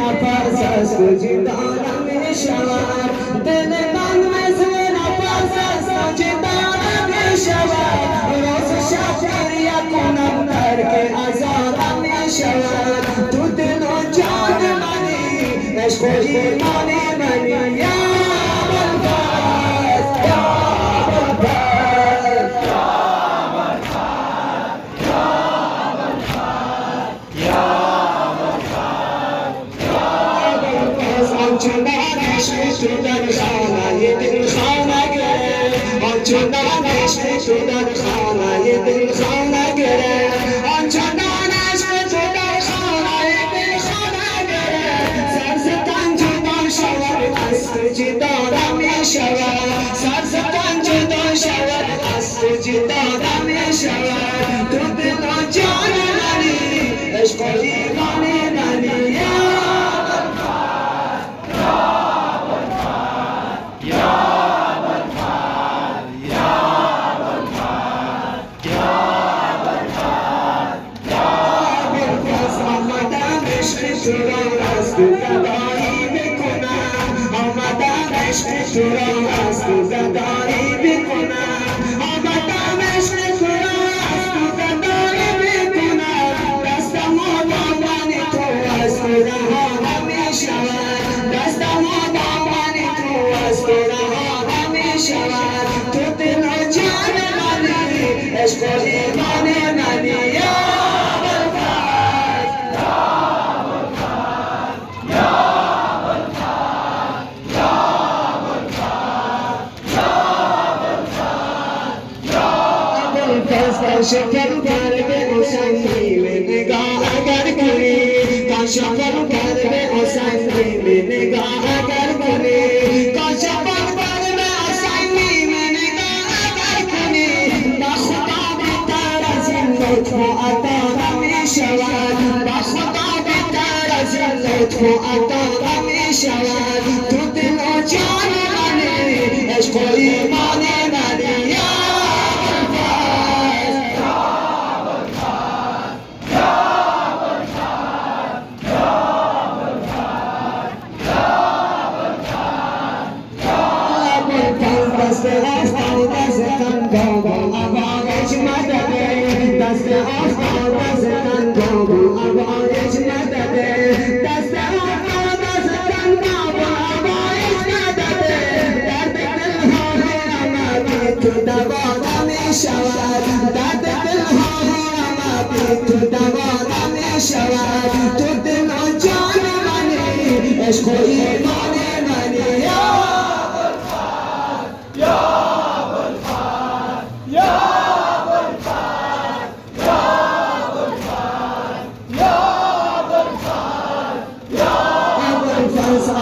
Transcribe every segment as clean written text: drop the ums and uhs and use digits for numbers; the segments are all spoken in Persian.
نفس است وجدانم میشود دل من مثل نفس است وجدانم میشود روز شب گریه کنم ترک ازادم میشود تو دل و جان منی عشق و ایمان منی یا ابوالفضل یا ابوالفضل آنچنان عشق تو در خانه دل خانه گرفت آنچنان عشق تو در خانه دل خانه گرفت آنچنان عشق تو در خانه دل خانه گرفت سرستان جدا شود از تو جدا نمیشود سرستان جدا شود از تو جدا نمیشود تو دل و جان منی عشق و ایمان منی تو را از تو زدایی بکنم آمدم عشق تو را از تو زدایی بکنم آمدم عشق تو را از تو زدایی بکنم دستم و دامن تو از تو رها نمیشود دستم و دامن تو از تو رها نمیشود تو دل و جان منی عشق و ایمان منی شکر کرده حسین نگاه اگر کنی شکر کرده حسین نگاه اگر کنی شکر کرده حسین نگاه اگر کنی با خدا بهتر از این لطف و عطا نمیشود با خدا بهتر از این لطف و عطا نمیشود تو دل و جان منی عشق و ایمان منی دست آفتان دستان بابا آوایش مدده دست آفتان دستان بابا آوایش مدده دست آفتان دستان بابا آوایش مدده درد دلها همه تو دوا نمیشود درد دلها همه تو دوا نمیشود تو دل و جان منی عشق و ایمان منی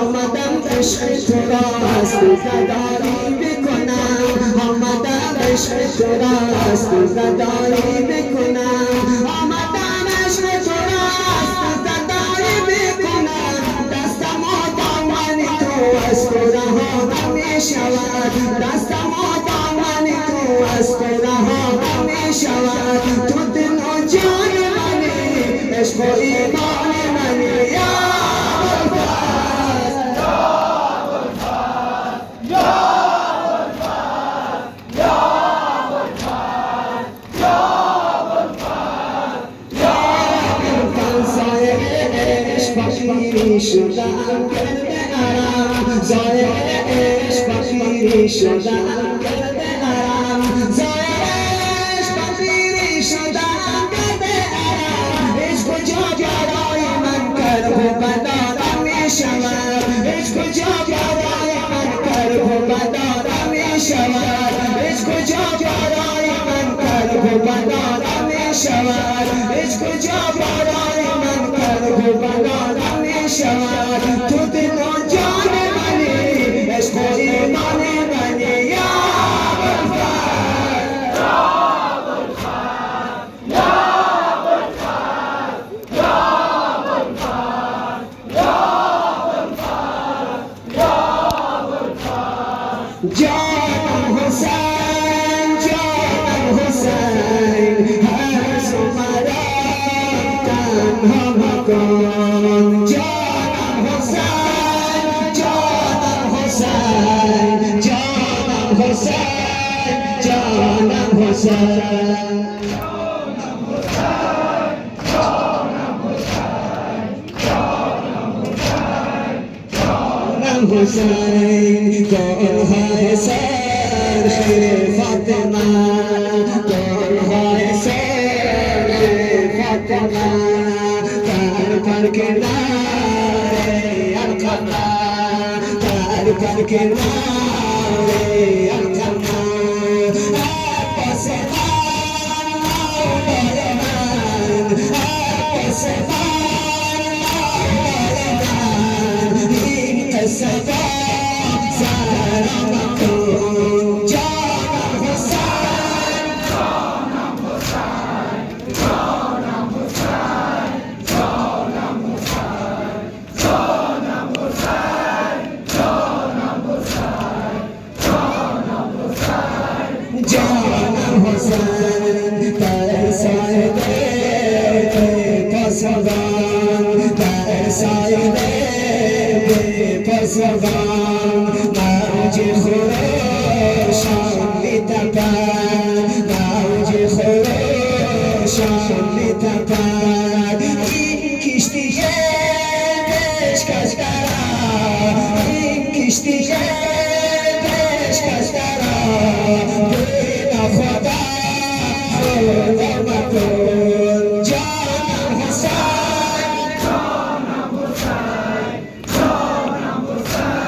آمدم عشق تو را از تو زدایی بکنم آمدم عشق تو را از تو زدایی بکنم آمدم عشق تو را از تو زدایی بکنم دستم و دامن تو از تو رها نمیشود دستم و دامن تو از تو رها نمیشود تو دل و جان منی عشق و ایمان منی فقیری شدم کرده ارم ظاهر عشق فقیری شدم کرده ارم ظاهر عشق فقیری شدم کرده ارم عشق کجا برای من کرب و بدادم میشود عشق کجا برای من کرب و بدادم میشود عشق کجا برای من کرب و بدادم میشود عشق کجا برای من کرب و بدادم میشود تو دل و جان منی عشق و ایمان منی یا جانم حسین جانم حسین هرز و مرا تنها مکن جانم حسین حسین گلهای سر خیر فاطمه گلهای سر خیر فاطمه پر کنار القمه پر کنار القمه عباس خان مولای من عباس خان مولای من این قصه موج خروشان میتپد موج خروشان میتپد این کشتی بشکشترم این کشتی بشکشترم بینا خدا خدا مکن جانم حسین جانم حسین جانم حسین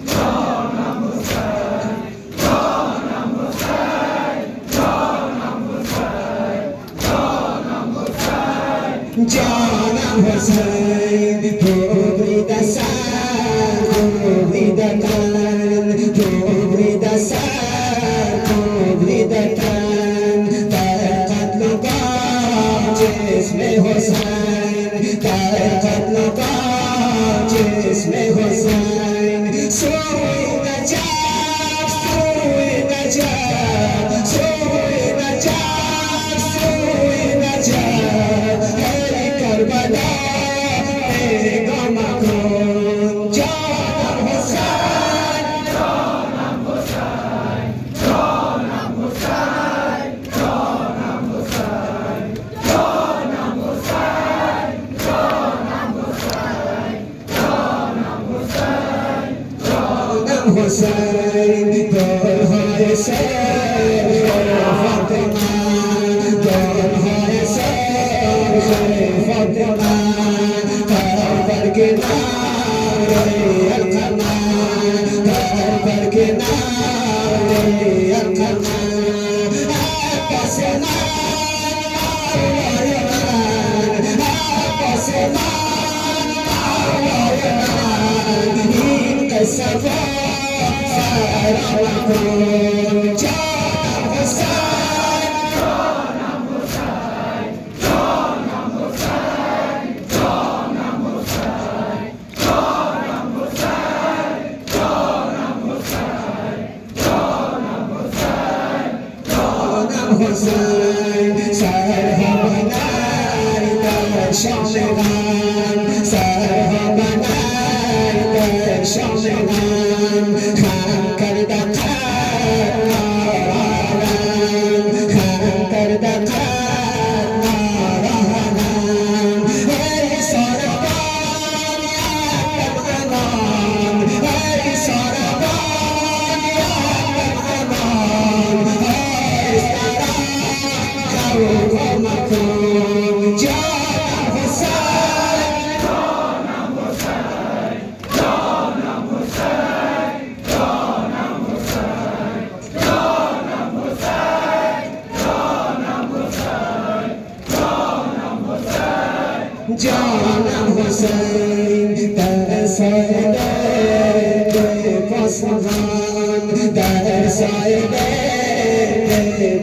جانم حسین جانم حسین جانم حسین جانم حسین جانم حسین توبری دسر توبری دتن توبری دسر توبری دتن در قتل جسم حسین در قتل جسم حسین سوی نجف سوی نجف سوی نجف سوی نجف ای کربلا نگاه مکن جانم حسین جانم حسین جانم حسین جانم حسین جانم حسین جانم حسین جانم حسین جانم حسین گلهای سر فاطمه گلهای سر فاطمه پر کنار القمه پر کنار القمه عباس مولای من عباس مولای من این قصه فرا کن جانم حسین جانم حسین جانم حسین جانم حسین جانم حسین جانم حسین جانم حسین جانم حسین سرها بنر در شام غم سرها بنر در شام غم خم کرده قد نارانم خم کرده قد نارانم ای ساربان یکم امان ای ساربان یکم امان ای سارم خوب مکن جانم حسین جانم حسین جانم حسین جانم حسین جانم حسین جانم حسین جانم حسین جانم حسین در سایه پاسبان در سایه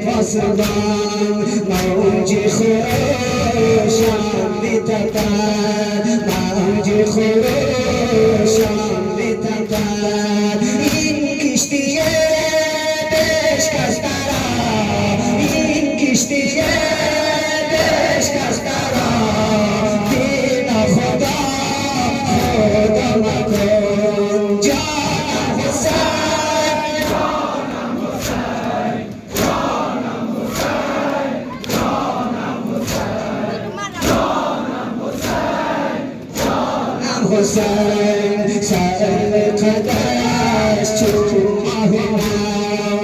پاسبان موج خروشان میتپد موج خروشان میتپد این کشتی بشکسترم این کشتی بشکسترم بینا خدا خدا مکن جانم حسین جانم حسین جانم حسین سر قدش چون ماه